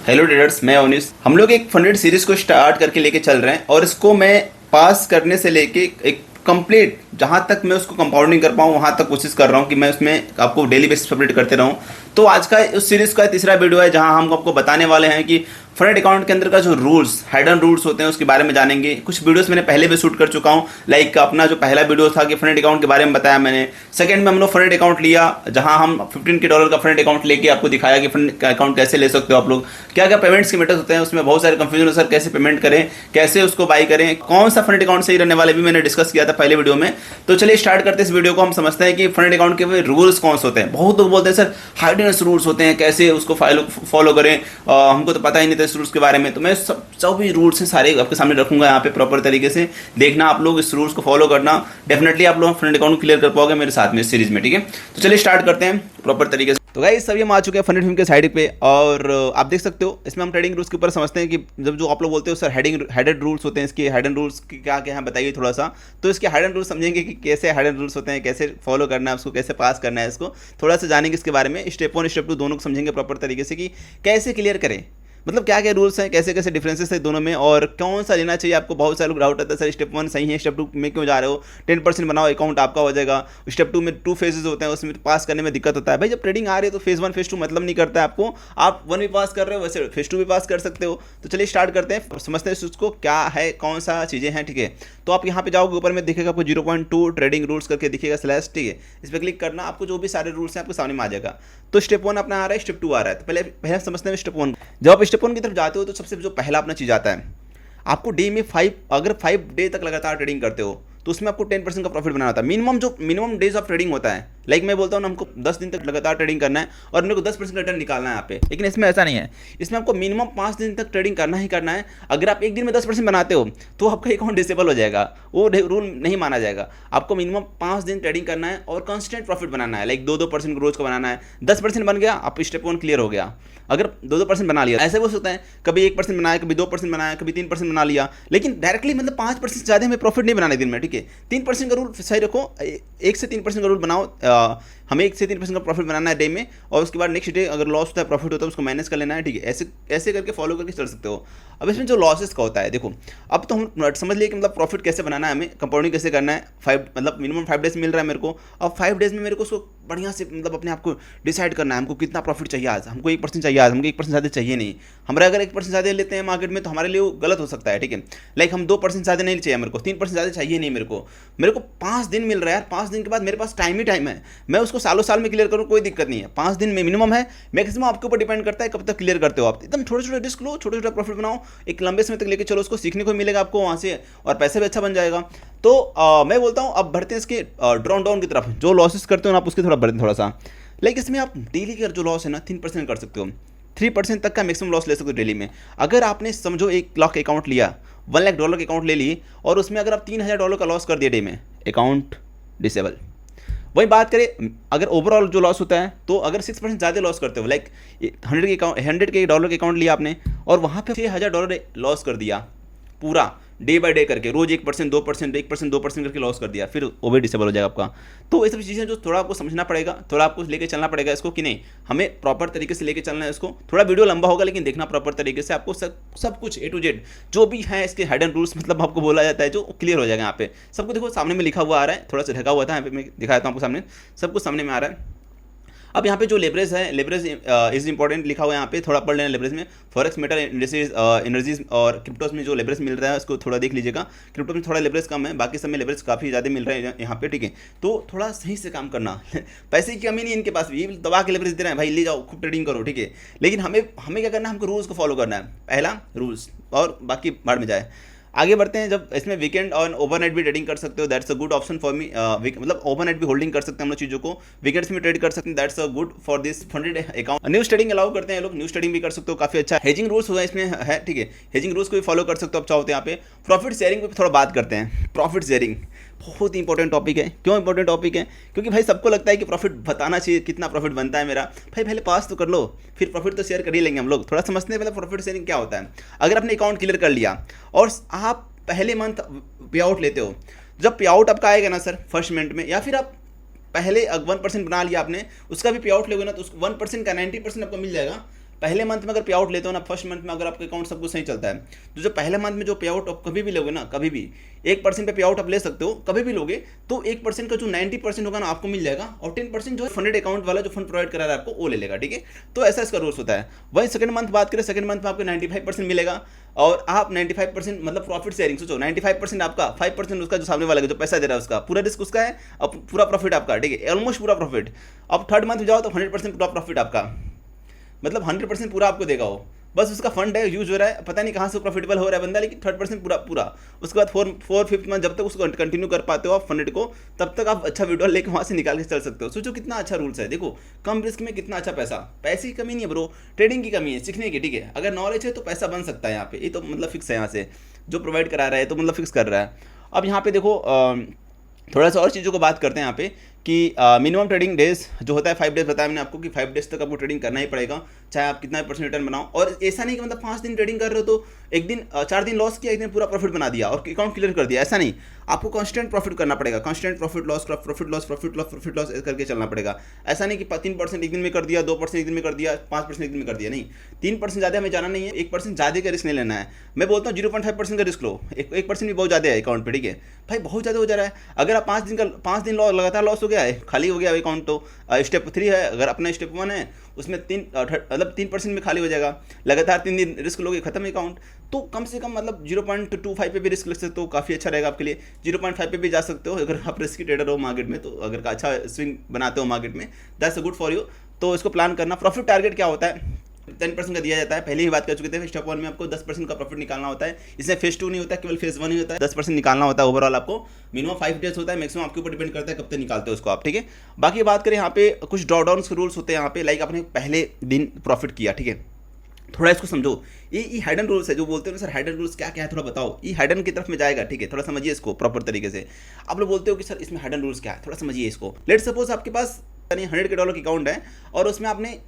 Hello traders, मैं अवनीश। हम लोग एक फंडेड सीरीज को स्टार्ट करके लेके चल रहे हैं और इसको मैं पास करने से लेके एक कंप्लीट जहाँ तक मैं उसको कंपाउंडिंग कर पाऊँ वहाँ तक कोशिश कर रहा हूँ कि मैं उसमें आपको डेली बेसिस पर अपडेट करते रहूँ। तो आज का उस सीरीज का तीसरा वीडियो है जहाँ हम आपको बताने वाले हैं कि फंडेड अकाउंट के अंदर का जो रूल्स, हाइडन रूल्स होते हैं उसके बारे में जानेंगे। कुछ वीडियोस मैंने पहले भी शूट कर चुका हूँ, लाइक अपना जो पहला वीडियो था कि फंडेड अकाउंट के बारे में बताया मैंने। सेकंड में हम लोग फंडेड अकाउंट लिया जहां हम $15K का फंडेड अकाउंट लेके आपको दिखाया कि फंड अकाउंट कैसे ले सकते हो आप लोग, क्या क्या पेमेंट्स के मेथड्स होते हैं, उसमें बहुत सारे कंफ्यूजन है सर, कैसे पेमेंट करें, कैसे उसको बाई करें, कौन सा फंडेड अकाउंट सही रहने वाले भी मैंने डिस्कस किया था पहले वीडियो में। तो चलिए स्टार्ट करते हैं इस वीडियो को। हम समझते हैं कि फंडेड अकाउंट के रूल्स कौन से होते हैं। बहुत लोग बोलते हैं सर हाइडनस रूल्स होते हैं, कैसे उसको फॉलो करें, हमको तो पता ही नहीं था इस रूल्स के बारे में। तो मैं सब भी रूल्स हैं सारे आपके सामने रखूंगा यहाँ पे प्रॉपर तरीके से देखना। आप लोग इस रूल्स को फॉलो करना, डेफिनेटली आप लोग फंडेड अकाउंट क्लियर कर पाओगे मेरे साथ में इस सीरीज में, ठीक है। तो चलिए स्टार्ट करते हैं प्रॉपर तरीके से। तो गाइस सभी हम आ चुके हैं फंडेड फिल्म के साइड पे और आप देख सकते हो इसमें हम ट्रेडिंग रूल्स के ऊपर समझते हैं कि जब जो आप लोग बोलते हो सर हेडेड रूल्स होते हैं, इसके हाइडन रूल्स क्या क्या है बताइए थोड़ा सा। तो इसके हाइडन रूल्स समझेंगे कि कैसे हाइडन रूल्स होते हैं, कैसे फॉलो करना है उसको, कैसे पास करना है इसको, थोड़ा सा जानेंगे इसके बारे में। स्टेप 1 स्टेप 2 दोनों को समझेंगे प्रॉपर तरीके से कि कैसे क्लियर करें, मतलब क्या क्या रूल्स हैं, कैसे कैसे डिफरेंसेस है दोनों में और कौन सा लेना चाहिए आपको। बहुत सारे लोग डाउट आता है सर स्टेप 1 सही है, स्टेप 2 में क्यों जा रहे हो, 10% बनाओ अकाउंट आपका हो जाएगा। स्टेप 2 में 2 फेजेस होते हैं, उसमें पास करने में दिक्कत होता है। भाई जब ट्रेडिंग आ रही है तो फेज 1 फेज 2 मतलब नहीं करता है आपको, आप 1 भी पास कर रहे हो वैसे फेज 2 भी पास कर सकते हो। तो चलिए स्टार्ट करते हैं, समझते हैं उसको क्या है, कौन सा चीज़ें हैं, ठीक है। तो आप यहाँ पे जाओगे ऊपर में दिखेगा आपको 0.2 ट्रेडिंग रूल्स करके दिखेगा स्लैश, ठीक है। इस पर क्लिक करना, आपको जो भी सारे रूल्स हैं आपको सामने में आ जाएगा। तो स्टेप 1 अपना आ रहा है, स्टेप 2 आ रहा है। तो पहले समझते हैं स्टेप 1। जब आप स्टेप 1 की तरफ जाते हो तो सबसे जो पहला अपना चीज़ आता है, आपको डे में 5 अगर 5 डे तक लगातार ट्रेडिंग करते हो तो उसमें आपको 10% का प्रॉफिट बनाना होता है। मिनिमम डेज ऑफ ट्रेडिंग होता है। लाइक मैं बोलता हूँ ना, हमको 10 दिन तक लगातार ट्रेडिंग करना है और मेरे को 10% रिटर्न निकालना है यहाँ पे, लेकिन इसमें ऐसा नहीं है। इसमें आपको मिनिमम 5 दिन तक ट्रेडिंग करना ही करना है। अगर आप एक दिन में 10% बनाते हो तो आपका अकाउंट डिसेबल हो जाएगा, वो रूल नहीं माना जाएगा। आपको मिनिमम 5 दिन ट्रेडिंग करना है और कॉन्स्टेंट प्रॉफिट बनाना है, लाइक 2% रोज का बनाना है। 10% बन गया, आप स्टेप 1 क्लियर हो गया। अगर 2% बना लिया, ऐसे हो सकता है कभी 1% बनाया, कभी 2% बनाया, कभी 3% बना लिया, लेकिन डायरेक्टली मतलब 5% से ज़्यादा हमें प्रॉफिट नहीं बनाने दिन में, ठीक है। 3% का रूल सही रखो, 1 से 3% का रूल बनाओ। हमें 1 से 3% का प्रॉफिट बनाना है डे में, और उसके बाद नेक्स्ट डे अगर लॉस होता है प्रॉफिट होता है उसको मैनेज कर लेना है, ठीक है। ऐसे ऐसे करके फॉलो करके चल सकते हो। अब इसमें जो लॉसेस का होता है, देखो अब तो हम समझ लिए कि मतलब प्रॉफिट कैसे बनाना है, हमें कंपाउंडिंग कैसे करना है। 5 मतलब मिनिमम 5 डेज मिल रहा है मेरे को, अब 5 डेज में मेरे को उसको बढ़िया से मतलब अपने आप को डिसाइड करना है, हमको कितना प्रॉफिट चाहिए आज। हमको 1% चाहिए आज, हमको 1% ज़्यादा चाहिए नहीं। हमारा अगर 1% ज़्यादा लेते हैं मार्केट में तो हमारे लिए वो गलत हो सकता है, ठीक है। लाइक हम 2% ज़्यादा नहीं चाहिए मेरे को, 3% ज़्यादा चाहिए नहीं मेरे को 5 दिन मिल रहा है यार। 5 दिन के बाद मेरे पास टाइम ही टाइम है, मैं उसको सालों साल में क्लियर करूँ कोई दिक्कत नहीं है। 5 दिन में मिनिमम है, मैक्सिमम आपके ऊपर डिपेंड करता है कब तक क्लियर करते हो आप। एकदम छोटे छोटे रिस्क लो, छोटे छोटे प्रॉफिट बनाओ, एक लंबे समय तक लेके चलो, उसको सीखने को मिलेगा आपको वहाँ से और पैसे भी अच्छा बन जाएगा। तो मैं बोलता हूँ अब बढ़ते हैं इसके ड्रॉन डाउन की तरफ। जो लॉसेस करते हो ना आप उसकी थोड़ा बढ़ते थोड़ा सा, लाइक इसमें आप डेली का जो लॉस है ना 3% कर सकते हो, 3% तक का मैक्सिमम लॉस ले सकते हो डेली में। अगर आपने समझो $1 लाख अकाउंट लिया, $1 लाख के अकाउंट ले लिए और उसमें अगर आप $3000 का लॉस कर दिए डे में, अकाउंट डिसेबल। वही बात करें अगर ओवरऑल जो लॉस होता है, तो अगर 6% ज़्यादा लॉस करते हो, लाइक $100 के अकाउंट लिया आपने और वहाँ पे $6000 लॉस कर दिया पूरा डे बाय डे करके, रोज 1%, 2%, 1%, 2% करके लॉस कर दिया, फिर वो भी डिसेबल हो जाएगा आपका। तो ये सब चीज़ें जो थोड़ा आपको समझना पड़ेगा, थोड़ा आपको लेके चलना पड़ेगा इसको कि नहीं, हमें प्रॉपर तरीके से लेके चलना है इसको। थोड़ा वीडियो लंबा होगा लेकिन देखना प्रॉपर तरीके से, आपको सब कुछ A to Z जो भी है इसके हाइडन रूल्स मतलब आपको बोला जाता है जो क्लियर हो जाएगा। यहाँ पे सबको देखो सामने में लिखा हुआ आ रहा है, थोड़ा सा ढका हुआ था, यहाँ पे मैं दिखा देता हूँ आपको सामने, सब कुछ सामने में आ रहा है। अब यहाँ पे जो लेवरेज है, लेवरेज इज इंपॉर्टेंट लिखा हुआ है यहाँ पे, थोड़ा पढ़ लेना लेवरेज में। फॉरेक्स, मेटल, इंडस्ट्रीज, एनर्जीज और क्रिप्टोस में जो लेवरेज मिल रहा है उसको थोड़ा देख लीजिएगा। क्रिप्टो में थोड़ा लेवरेज कम है, बाकी सब में लेवरेज काफ़ी ज़्यादा मिल रहा है यहाँ पे, ठीक है। तो थोड़ा सही से काम करना पैसे की कमी नहीं इनके पास, ये दबा के लेवरेज दे रहे हैं, भाई ले जाओ खूब ट्रेडिंग करो, ठीक है। लेकिन हमें क्या करना है, हमको रूल्स को फॉलो करना है, पहला रूल्स, और बाकी बाढ़ में जाए। आगे बढ़ते हैं, जब इसमें वीकेंड और ओवरनाइट भी ट्रेडिंग कर सकते हो, that's a good option for me. मतलब ओवरनाइट भी होल्डिंग कर सकते हैं हम लोग चीज़ों को, वीकेंड्स में ट्रेड कर सकते हैं, that's a good for this funded account. News trading allow करते हैं लोग, न्यूज ट्रेडिंग भी कर सकते हो, काफ़ी अच्छा। हेजिंग रूल्स हुआ इसमें है, ठीक है। हेजिंग रूल्स को भी फॉलो कर सकते हो, अच्छा होते हैं यहाँ पे। प्रॉफिट शेयरिंग पर थोड़ा बात करते हैं। प्रॉफिट शेयरिंग बहुत इंपॉर्टेंट टॉपिक है। क्यों इंपॉर्टेंट टॉपिक है? क्योंकि भाई सबको लगता है कि प्रॉफिट बताना चाहिए, कितना प्रॉफिट बनता है मेरा। भाई पहले पास तो कर लो, फिर प्रॉफिट तो शेयर कर ही लेंगे हम लोग। थोड़ा समझते हैं पहले प्रॉफिट शेयरिंग क्या होता है। अगर आपने अकाउंट क्लियर कर लिया और आप पहले मंथ पे आउट लेते हो, जब पे आउट आपका आएगा ना सर फर्स्ट मंथ में, या फिर आप पहले 1% बना लिया आपने, उसका भी पे आउट लोगे ना, तो उसको 1% का 90% आपको मिल जाएगा। पहले मंथ में अगर पे आउट लेते हो ना, फर्स्ट मंथ में अगर आपका अकाउंट सब कुछ सही चलता है, तो जो पहले मंथ में जो पे आउट आप कभी भी लोगे ना, कभी भी 1% पे आउट आप ले सकते हो, कभी भी लोगे तो 1% का जो 90% होगा ना आपको मिल जाएगा, और 10% जो फंडेड अकाउंट वाला जो फंड प्रोवाइड करा रहा है आपको वो ले लेगा, ठीक है। तो ऐसा इसका रूल्स होता है। वही सेकंड मंथ बात करें, सेकंड मंथ में आपको 95% मिलेगा, और आप 95% मतलब प्रॉफिट शेयरिंग, सोचो 95% आपका, 5% उसका जो सामने वाला जो पैसा दे रहा है उसका, पूरा रिस्क उसका है, अब पूरा प्रॉफिट आपका, ठीक है, ऑलमोस्ट पूरा प्रॉफिट। अब थर्ड मंथ में जाओ तो 100% पूरा प्रॉफिट आपका, मतलब 100% पूरा आपको देगा वो, बस उसका फंड है, यूज हो रहा है, पता नहीं कहाँ से प्रॉफिटेबल हो रहा है बंदा, लेकिन 3% पूरा पूरा। उसके बाद फोर फिफ्थ मंथ जब तक उसको कंटिन्यू कर पाते हो आप फंड को, तब तक आप अच्छा विड्रॉल लेके वहाँ से निकाल के चल सकते हो। सोचो कितना अच्छा रूल्स है, देखो कम रिस्क में कितना अच्छा पैसा, पैसे की कमी नहीं है ब्रो, ट्रेडिंग की कमी है, सीखने की, ठीक है। अगर नॉलेज है तो पैसा बन सकता है यहाँ पे, ये तो मतलब फिक्स है यहाँ से, जो प्रोवाइड करा रहा है तो मतलब फिक्स कर रहा है। अब यहाँ पे देखो थोड़ा सा और चीज़ों को बात करते हैं यहाँ पे कि मिनिमम ट्रेडिंग डेज जो होता है 5 डेज बताया मैंने आपको कि 5 डेज तक आपको ट्रेडिंग करना ही पड़ेगा, चाहे आप कितना % रिटर्न बनाओ। और ऐसा नहीं कि मतलब 5 दिन ट्रेडिंग कर रहे हो तो एक दिन 4 दिन लॉस किया, एक दिन पूरा प्रॉफिट बना दिया और अकाउंट क्लियर कर दिया, ऐसा नहीं। आपको कांस्टेंट प्रॉफिट करना पड़ेगा, constant profit loss profit loss profit loss profit loss करके चलना पड़ेगा। ऐसा नहीं कि 3% एक दिन में कर दिया, 2% एक दिन में कर दिया, 5% एक दिन में कर दिया, नहीं। 3% ज़्यादा हमें जाना नहीं है, 1% ज़्यादा का रिस्क नहीं लेना है। मैं बोलता हूँ 0.5% का रिस्क लो, 1% भी बहुत ज़्यादा है अकाउंट पे, ठीक है भाई, बहुत ज़्यादा हो जा रहा है। अगर आप 5 दिन लगातार लॉस हो गया है, खाली हो गया अकाउंट, तो स्टेप 3 है, अगर अपना स्टेप 1 है उसमें 3% में खाली हो जाएगा, लगातार 3 दिन रिस्क लोगे, खत्म अकाउंट। तो कम से कम मतलब 0.25 पे भी रिस्क ले सकते हो, काफ़ी अच्छा रहेगा आपके लिए। 0.5 पे भी जा सकते हो अगर आप रिस्की ट्रेडर हो मार्केट में, तो अगर अच्छा स्विंग बनाते हो मार्केट में, दैट्स गुड फॉर यू। तो इसको प्लान करना। प्रॉफिट टारगेट क्या होता है, 10% का दिया जाता है, पहले ही बात कर चुके थे। स्टेप 1 में आपको 10% का प्रॉफिट निकालना होता है, इसमें फेज 2 नहीं होता, केवल फेज 1 ही होता है। 10% निकालना होता है ओवरऑल आपको, मिनिमम 5 डेज होता है, मैक्सिमम आपके ऊपर डिपेंड करता है कब तक निकालते हो उसको आप, ठीक है। बाकी बात करें यहाँ पे कुछ ड्रॉडाउन के रूल्स होते हैं यहाँ पे, लाइक आपने पहले दिन प्रॉफिट किया, ठीक है, थोड़ा इसको समझो। ये हाइडन रूल्स है, जो बोलते हो ना सर हाइडन रूल्स क्या क्या है थोड़ा बताओ, ये हाइडन की तरफ में जाएगा, ठीक है, थोड़ा समझिए इसको प्रॉपर तरीके से। आप लोग बोलते हो कि सर इसमें हाइडन रूल्स क्या है, थोड़ा समझिए इसको। लेट सपोज आपके पास यानी $100 की अकाउंट है और उसमें आपने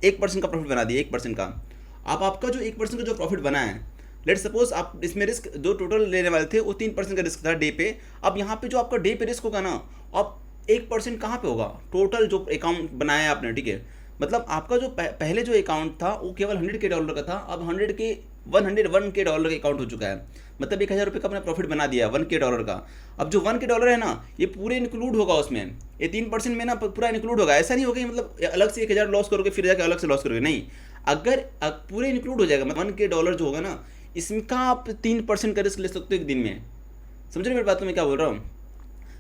1% का प्रॉफिट बना दिया, 1% का। आप आपका जो 1% का जो प्रॉफिट बना है, लेट सपोज आप इसमें रिस्क जो टोटल लेने वाले थे वो 3% का रिस्क था डे पे। अब यहाँ पे जो आपका डे पे रिस्क होगा ना, अब 1% कहाँ पे होगा, टोटल जो अकाउंट बनाया है आपने, ठीक है, मतलब आपका जो पहले जो अकाउंट था वो केवल $100 का था, अब $101 के अकाउंट हो चुका है, मतलब $1000 का अपना प्रॉफिट बना दिया है $1 का। अब जो $1 है ना, ये पूरे इंक्लूड होगा उसमें, ये 3% में ना पूरा इंक्लूड होगा। ऐसा नहीं होगा मतलब अलग से 1000 लॉस करोगे फिर जाकर अलग से लॉस करोगे, नहीं, अगर पूरे इंक्लूड हो जाएगा। मतलब $1 जो होगा ना, इसका आप 3% का रिस्क ले सकते हो एक दिन में। समझ रहे मेरी बात को मैं क्या बोल रहा हूँ।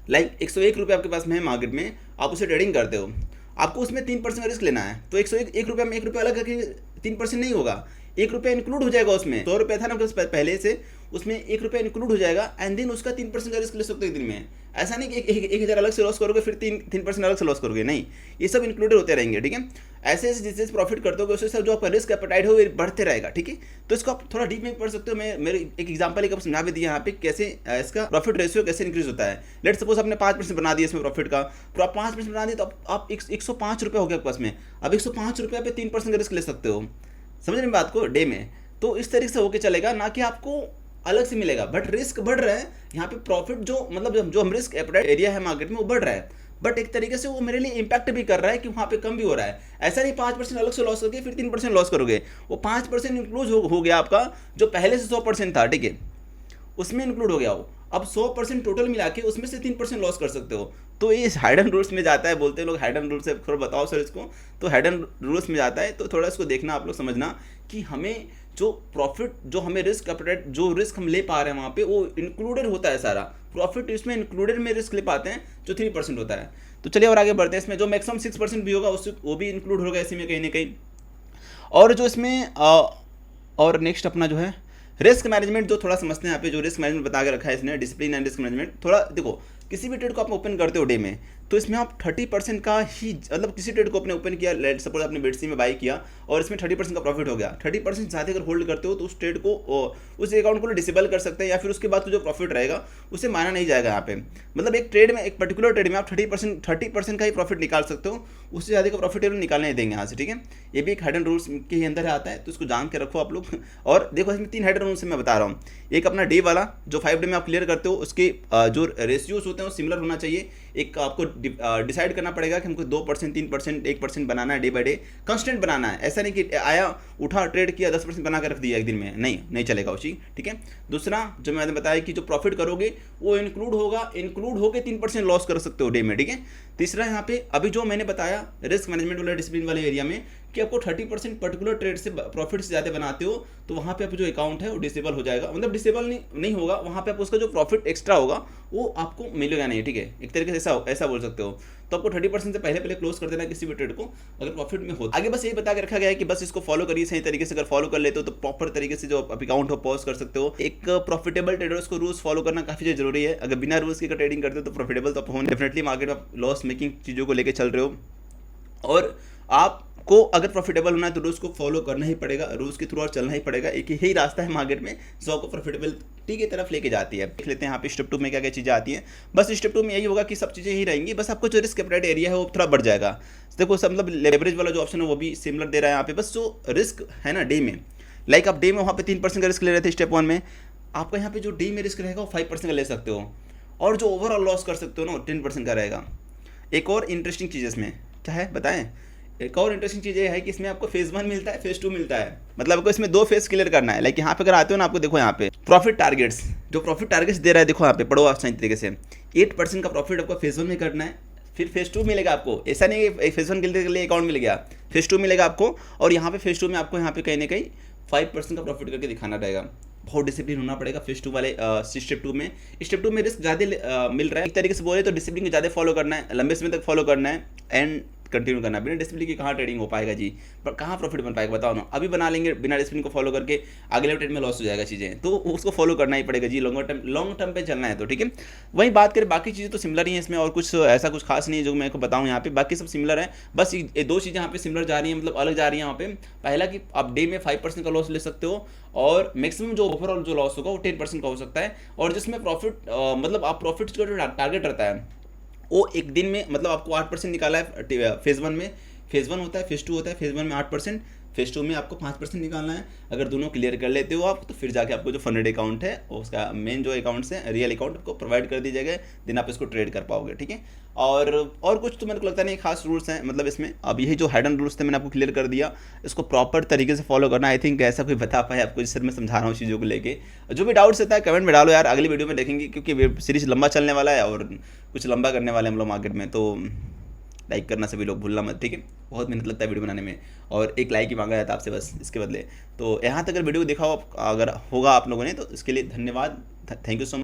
लाइक ₹101 आपके पास में है मार्केट में, आप उसे ट्रेडिंग करते हो, आपको उसमें 3% का रिस्क लेना है, तो ₹101 में ₹1 अलग करके 3% नहीं होगा, ₹1 इंक्लूड हो जाएगा उसमें। ₹100 था ना पहले से, उसमें ₹1 इंक्लूड हो जाएगा, एंड देन उसका 3% का रिस्क ले सकते हो एक दिन में। ऐसा नहीं कि 1000 अलग से लॉस करोगे फिर 3% अलग से लॉस करोगे, नहीं, ये सब इंक्लूडेड होते रहेंगे, ठीक है। ऐसे जैसे प्रॉफिट करते हो उससे जो आपका रिस्क एपेटाइट हो वो बढ़ते रहेगा, ठीक है। तो इसको आप थोड़ा डीप में पढ़ सकते हो। मैं मेरे एक एग्जांपल एक समझा भी दिया यहाँ पे कैसे इसका प्रॉफिट रेशियो कैसे इंक्रीज होता है। लेट सपोज आपने 5% बना दिया इसमें प्रॉफिट का, तो आप 5% बना दिए तो आप ₹105 हो गया आपके पास में। अब ₹105 पे 3% का रिस्क ले सकते हो, समझ रहे बात को, डे में। तो इस तरीके से होके चलेगा ना कि आपको अलग से मिलेगा, बट रिस्क बढ़ रहा है यहाँ पे। प्रॉफिट जो मतलब जो हम रिस्क एपेटाइट एरिया है मार्केट में वो बढ़ रहा है, बट एक तरीके से वो मेरे लिए इंपैक्ट भी कर रहा है कि वहाँ पे कम भी हो रहा है। ऐसा नहीं 5% अलग से लॉस करोगे फिर 3% लॉस करोगे, वो 5% इंक्लूड हो गया आपका जो पहले से 100% था, ठीक है, उसमें इंक्लूड हो गया वो। अब 100% टोटल मिला के उसमें से 3% लॉस कर सकते हो। तो ये हाइडन रूल्स में जाता है, बोलते हैं लोग हाइडन रूल्स है, थोड़ा बताओ सर इसको। तो हाइडन रूल्स में जाता है, तो थोड़ा इसको देखना आप लोग, समझना कि हमें जो प्रॉफिट जो हमें रिस्क एपेटाइट जो रिस्क हम ले पा रहे हैं वहाँ पे वो इंक्लूडेड होता है, सारा प्रॉफिट इसमें इंक्लूडेड में रिस्क ले पाते हैं जो 3% होता है। तो चलिए और आगे बढ़ते हैं। इसमें जो मैक्सिमम 6% भी होगा उससे वो भी इंक्लूड होगा इसी में कहीं ना कहीं। और जो इसमें और नेक्स्ट अपना जो है रिस्क मैनेजमेंट, जो थोड़ा समझते हैं यहाँ पे, जो रिस्क मैनेजमेंट बता के रखा है इसने, डिसिप्लिन एंड रिस्क मैनेजमेंट। थोड़ा देखो, किसी भी ट्रेड को आप ओपन करते हो डे में, तो इसमें आप 30% का ही, मतलब किसी ट्रेड को आपने ओपन किया, लेट सपोज आपने BTC में बाई किया और इसमें 30% का प्रॉफिट हो गया, 30% ज़्यादा अगर होल्ड करते हो तो उस ट्रेड को, उस अकाउंट को डिसेबल कर सकते हैं, या फिर उसके बाद तो जो प्रॉफिट रहेगा उसे माना नहीं जाएगा यहाँ पे। मतलब एक ट्रेड में, एक पर्टिकुलर ट्रेड में आप 30% का ही प्रॉफिट निकाल सकते हो, उससे ज़्यादा का प्रॉफिट निकालने नहीं देंगे यहाँ से, ठीक है। ये भी एक हाइडन रूल्स के ही अंदर आता है, तो इसको जान के रखो आप लोग। और देखो इसमें 3 हाइडन रूल्स मैं बता रहा हूँ। एक अपना डे वाला, जो 5 डे में आप क्लियर करते हो, उसके जो रेशियोज होते हैं वो सिमिलर होना चाहिए। एक आपको डिसाइड करना पड़ेगा कि हमको 2%, 3%, 1% बनाना है, डे बाय डे कंस्टेंट बनाना है। ऐसा नहीं कि आया उठा ट्रेड किया 10% बना कर रख दिया एक दिन में, नहीं चलेगा वो चीज़, ठीक है। दूसरा जो मैंने बताया कि जो प्रॉफिट करोगे वो इंक्लूड होके 3% लॉस कर सकते हो डे में, ठीक है। तीसरा यहाँ पे अभी जो मैंने बताया रिस्क मैनेजमेंट वाले डिसिप्लिन वाले एरिया में कि आपको 30% पर्टिकुलर ट्रेड से प्रॉफिट से ज़्यादा बनाते हो तो वहाँ पे आप जो अकाउंट है वो डिसेबल हो जाएगा, मतलब डिसेबल नहीं होगा, वहाँ पे आप उसका जो प्रॉफिट एक्स्ट्रा होगा वो आपको मिलेगा नहीं, ठीक है। एक तरीके से ऐसा बोल सकते हो। तो आपको 30% से पहले क्लोज कर देना किसी भी ट्रेड को अगर प्रॉफिट में हो। आगे बस यही बता के रखा गया है कि बस इसको फॉलो करिए सही तरीके से। अगर फॉलो कर लेते हो तो प्रॉपर तरीके से जो अकाउंट हो पॉज कर सकते हो। एक प्रॉफिटेबल ट्रेडर्स को रूल्स फॉलो करना काफ़ी जरूरी है। अगर बिना रूल्स के ट्रेडिंग करते हो तो प्रॉफिटेबल तो आप डेफिनेटली मार्केट में लॉस मेकिंग चीज़ों को लेकर चल रहे हो, और आपको अगर प्रॉफिटेबल होना है तो रूल्स को फॉलो करना ही पड़ेगा, रूल्स के थ्रू और चलना ही पड़ेगा। एक यही रास्ता है मार्केट में जो आपको प्रॉफिटेबिलिटी की तरफ लेके जाती है। देख लेते हैं यहाँ पे स्टेप 2 में क्या क्या चीज़ें आती हैं। बस स्टेप 2 में यही होगा कि सब चीज़ें ही रहेंगी, बस आपको जो रिस्क एपेटाइट एरिया है वो थोड़ा बढ़ जाएगा। देखो सब मतलब लेवरेज वाला जो ऑप्शन है वो भी सिमिलर दे रहा है यहाँ पे। बस जो रिस्क है ना डे में, लाइक आप डे में वहाँ पे 3% का रिस्क ले रहे थे स्टेप 1 में, आपका यहाँ पे जो डे में रिस्क रहेगा वो 5% का ले सकते हो, और जो ओवरऑल लॉस कर सकते हो ना 10% का रहेगा। एक और इंटरेस्टिंग चीज़ इसमें क्या है बताएं, एक और इंटरेस्टिंग चीज़ ये है कि इसमें आपको फेज 1 मिलता है, फेज 2 मिलता है, मतलब आपको इसमें 2 फेज क्लियर करना है। लाइक यहाँ पे अगर आते हो ना, आपको देखो यहाँ पे प्रॉफिट टारगेट्स, जो प्रॉफिट टारगेट्स दे रहा है देखो यहाँ पे पढ़ो आप सही तरीके से। 8% का प्रॉफिट आपको फेज 1 में करना है, फिर फेज 2 मिलेगा आपको। ऐसा नहीं है फेज 1 के लिए अकाउंट मिल गया, फेज 2 मिलेगा आपको, और यहाँ पे फेज 2 में आपको यहाँ पे कहीं ना कहीं 5% का प्रॉफिट करके दिखाना रहेगा। बहुत डिसिप्लिन होना पड़ेगा फेज 2 वाले स्टेप 2 में। स्टेप 2 में रिस्क ज़्यादा मिल रहा है, एक तरीके से बोले तो डिसिप्लिन को ज़्यादा फॉलो करना है, लंबे समय तक फॉलो करना है एंड कंटिन्यू करना। बिना डिसिप्लिन की कहाँ ट्रेडिंग हो पाएगा जी, पर कहाँ प्रॉफिट बन पाएगा बताओ ना। अभी बना लेंगे बिना डिसिप्लिन को फॉलो करके, अगले ट्रेड में लॉस हो जाएगा चीज़ें, तो उसको फॉलो करना ही पड़ेगा जी, लॉन्ग टर्म पे चलना है तो, ठीक है। वही बात करें बाकी चीज़ें तो सिमिलर ही है इसमें, और कुछ ऐसा कुछ खास नहीं है जो मैं को बताऊँ यहाँ पे, बाकी सब सिमिलर है। बस ये 2 चीज़ें यहाँ पे सिमिलर जा रही हैं, मतलब अलग जा रही हैं यहाँ पे। पहला कि आप डे में 5% का लॉस ले सकते हो, और मैक्सिमम जो ओवरऑल जो लॉस होगा वो 10% का हो सकता है। और जिसमें प्रॉफिट मतलब आप प्रॉफिट का जो टारगेट रहता है वो एक दिन में, मतलब आपको 8% निकाला है फेज 1 में, फेज 1 होता है, फेज 2 होता है। फेज 1 में 8%, फेज 2 में आपको 5% निकालना है। अगर दोनों क्लियर कर लेते हो आप तो फिर जाके आपको जो फंडेड अकाउंट है उसका मेन जो अकाउंट्स है रियल अकाउंट आपको प्रोवाइड कर दी जाएगा, देन आप इसको ट्रेड कर पाओगे, ठीक है। और कुछ तो मेरे को लगता नहीं खास रूल्स हैं मतलब इसमें। अब यही जो हिडन रूल्स थे मैंने आपको क्लियर कर दिया, इसको प्रॉपर तरीके से फॉलो करना। आई थिंक ऐसा कोई बता पाए आपको जिस सर मैं समझा रहा हूँ चीज़ों को लेके। जो भी डाउट्स रहता है कमेंट में डालो यार, अगली वीडियो में देखेंगे क्योंकि वेब सीरीज लंबा चलने वाला है और कुछ लंबा करने वाले हम लोग मार्केट में। तो लाइक करना सभी लोग भूलना मत, ठीक है। बहुत मेहनत लगता है वीडियो बनाने में, और एक लाइक ही मांगा जाता है आपसे बस इसके बदले। तो यहाँ तक अगर वीडियो को देखा हो अगर होगा आप लोगों ने तो इसके लिए धन्यवाद, थैंक यू सो मच।